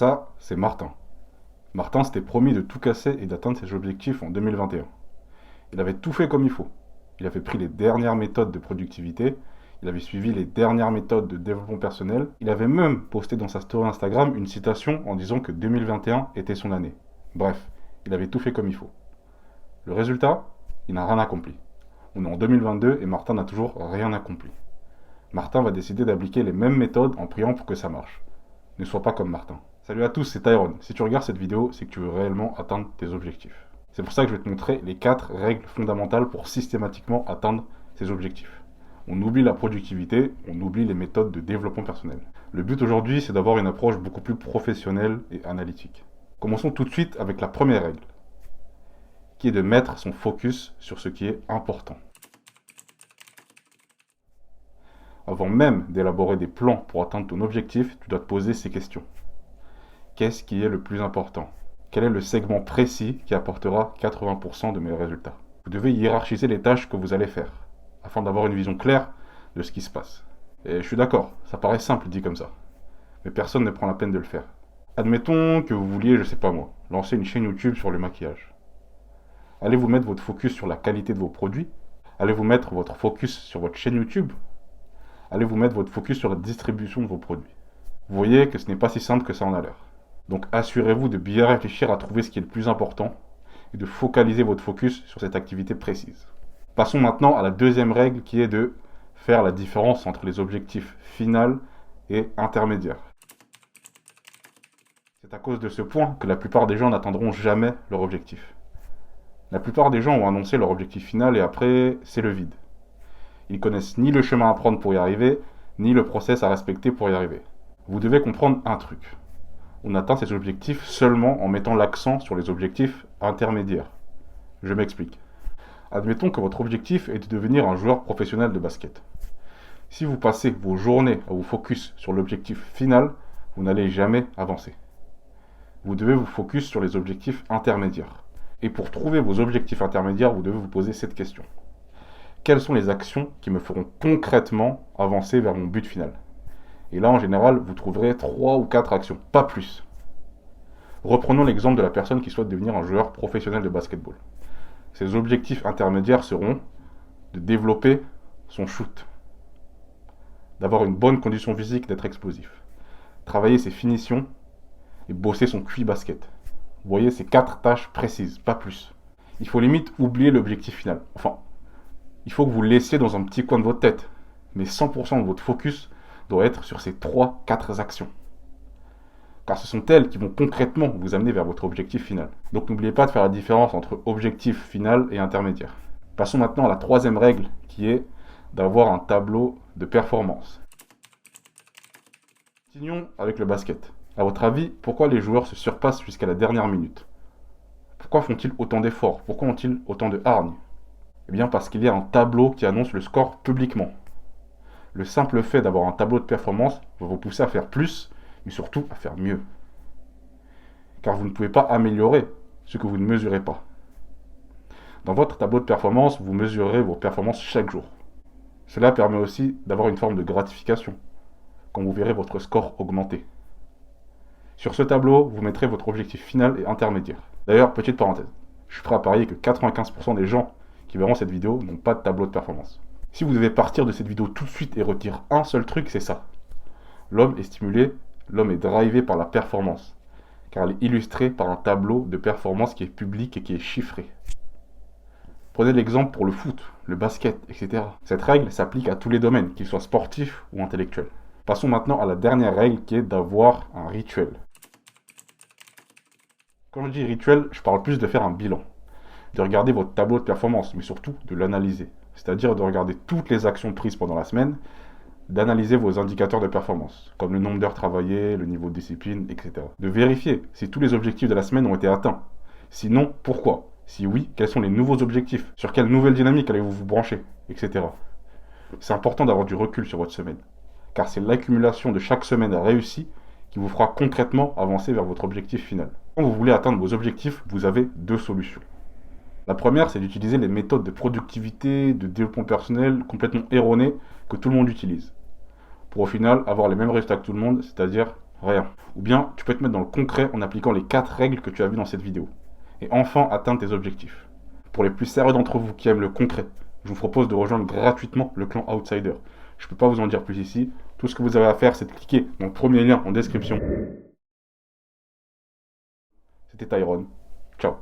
Ça, c'est Martin. Martin s'était promis de tout casser et d'atteindre ses objectifs en 2021. Il avait tout fait comme il faut. Il avait pris les dernières méthodes de productivité, il avait suivi les dernières méthodes de développement personnel, il avait même posté dans sa story Instagram une citation en disant que 2021 était son année. Bref, il avait tout fait comme il faut. Le résultat, il n'a rien accompli. On est en 2022 et Martin n'a toujours rien accompli. Martin va décider d'appliquer les mêmes méthodes en priant pour que ça marche. Ne sois pas comme Martin. Salut à tous, c'est Tyrone. Si tu regardes cette vidéo, c'est que tu veux réellement atteindre tes objectifs. C'est pour ça que je vais te montrer les 4 règles fondamentales pour systématiquement atteindre ces objectifs. On oublie la productivité, on oublie les méthodes de développement personnel. Le but aujourd'hui, c'est d'avoir une approche beaucoup plus professionnelle et analytique. Commençons tout de suite avec la première règle, qui est de mettre son focus sur ce qui est important. Avant même d'élaborer des plans pour atteindre ton objectif, tu dois te poser ces questions. Qu'est-ce qui est le plus important? Quel est le segment précis qui apportera 80% de mes résultats? Vous devez hiérarchiser les tâches que vous allez faire, afin d'avoir une vision claire de ce qui se passe. Et je suis d'accord, ça paraît simple dit comme ça, mais personne ne prend la peine de le faire. Admettons que vous vouliez, je sais pas moi, lancer une chaîne YouTube sur le maquillage. Allez-vous mettre votre focus sur la qualité de vos produits? Allez-vous mettre votre focus sur votre chaîne YouTube? Allez-vous mettre votre focus sur la distribution de vos produits? Vous voyez que ce n'est pas si simple que ça en a l'air. Donc assurez-vous de bien réfléchir à trouver ce qui est le plus important et de focaliser votre focus sur cette activité précise. Passons maintenant à la deuxième règle qui est de faire la différence entre les objectifs finaux et intermédiaires. C'est à cause de ce point que la plupart des gens n'atteindront jamais leur objectif. La plupart des gens ont annoncé leur objectif final et après, c'est le vide. Ils connaissent ni le chemin à prendre pour y arriver, ni le process à respecter pour y arriver. Vous devez comprendre un truc. On atteint ces objectifs seulement en mettant l'accent sur les objectifs intermédiaires. Je m'explique. Admettons que votre objectif est de devenir un joueur professionnel de basket. Si vous passez vos journées à vous focus sur l'objectif final, vous n'allez jamais avancer. Vous devez vous focus sur les objectifs intermédiaires. Et pour trouver vos objectifs intermédiaires, vous devez vous poser cette question. Quelles sont les actions qui me feront concrètement avancer vers mon but final? Et là, en général, vous trouverez 3 ou 4 actions, pas plus. Reprenons l'exemple de la personne qui souhaite devenir un joueur professionnel de basketball. Ses objectifs intermédiaires seront de développer son shoot, d'avoir une bonne condition physique, d'être explosif, travailler ses finitions et bosser son QI basket. Vous voyez, c'est 4 tâches précises, pas plus. Il faut limite oublier l'objectif final. Enfin, il faut que vous le laissiez dans un petit coin de votre tête, mais 100% de votre focus doit être sur ces 3-4 actions. Car ce sont elles qui vont concrètement vous amener vers votre objectif final. Donc n'oubliez pas de faire la différence entre objectif final et intermédiaire. Passons maintenant à la troisième règle qui est d'avoir un tableau de performance. Continuons avec le basket. À votre avis, pourquoi les joueurs se surpassent jusqu'à la dernière minute? Pourquoi font-ils autant d'efforts? Pourquoi ont-ils autant de hargne? Eh bien parce qu'il y a un tableau qui annonce le score publiquement. Le simple fait d'avoir un tableau de performance va vous pousser à faire plus, mais surtout à faire mieux. Car vous ne pouvez pas améliorer ce que vous ne mesurez pas. Dans votre tableau de performance, vous mesurez vos performances chaque jour. Cela permet aussi d'avoir une forme de gratification, quand vous verrez votre score augmenter. Sur ce tableau, vous mettrez votre objectif final et intermédiaire. D'ailleurs, petite parenthèse, je suis prêt à parier que 95% des gens qui verront cette vidéo n'ont pas de tableau de performance. Si vous devez partir de cette vidéo tout de suite et retirer un seul truc, c'est ça. L'homme est stimulé, l'homme est drivé par la performance, car elle est illustrée par un tableau de performance qui est public et qui est chiffré. Prenez l'exemple pour le foot, le basket, etc. Cette règle s'applique à tous les domaines, qu'ils soient sportifs ou intellectuels. Passons maintenant à la dernière règle qui est d'avoir un rituel. Quand je dis rituel, je parle plus de faire un bilan, de regarder votre tableau de performance, mais surtout de l'analyser. C'est-à-dire de regarder toutes les actions prises pendant la semaine, d'analyser vos indicateurs de performance, comme le nombre d'heures travaillées, le niveau de discipline, etc. De vérifier si tous les objectifs de la semaine ont été atteints. Sinon, pourquoi? Si oui, quels sont les nouveaux objectifs? Sur quelle nouvelle dynamique allez-vous vous brancher, etc. C'est important d'avoir du recul sur votre semaine, car c'est l'accumulation de chaque semaine réussie qui vous fera concrètement avancer vers votre objectif final. Quand vous voulez atteindre vos objectifs, vous avez 2 solutions. La première, c'est d'utiliser les méthodes de productivité, de développement personnel complètement erronées que tout le monde utilise. Pour au final avoir les mêmes résultats que tout le monde, c'est-à-dire Rien. Ou bien, tu peux te mettre dans le concret en appliquant les 4 règles que tu as vues dans cette vidéo. Et enfin atteindre tes objectifs. Pour les plus sérieux d'entre vous qui aiment le concret, je vous propose de rejoindre gratuitement le clan Outsider. Je ne peux pas vous en dire plus ici. Tout ce que vous avez à faire, c'est de cliquer dans le premier lien en description. C'était Tyrone. Ciao.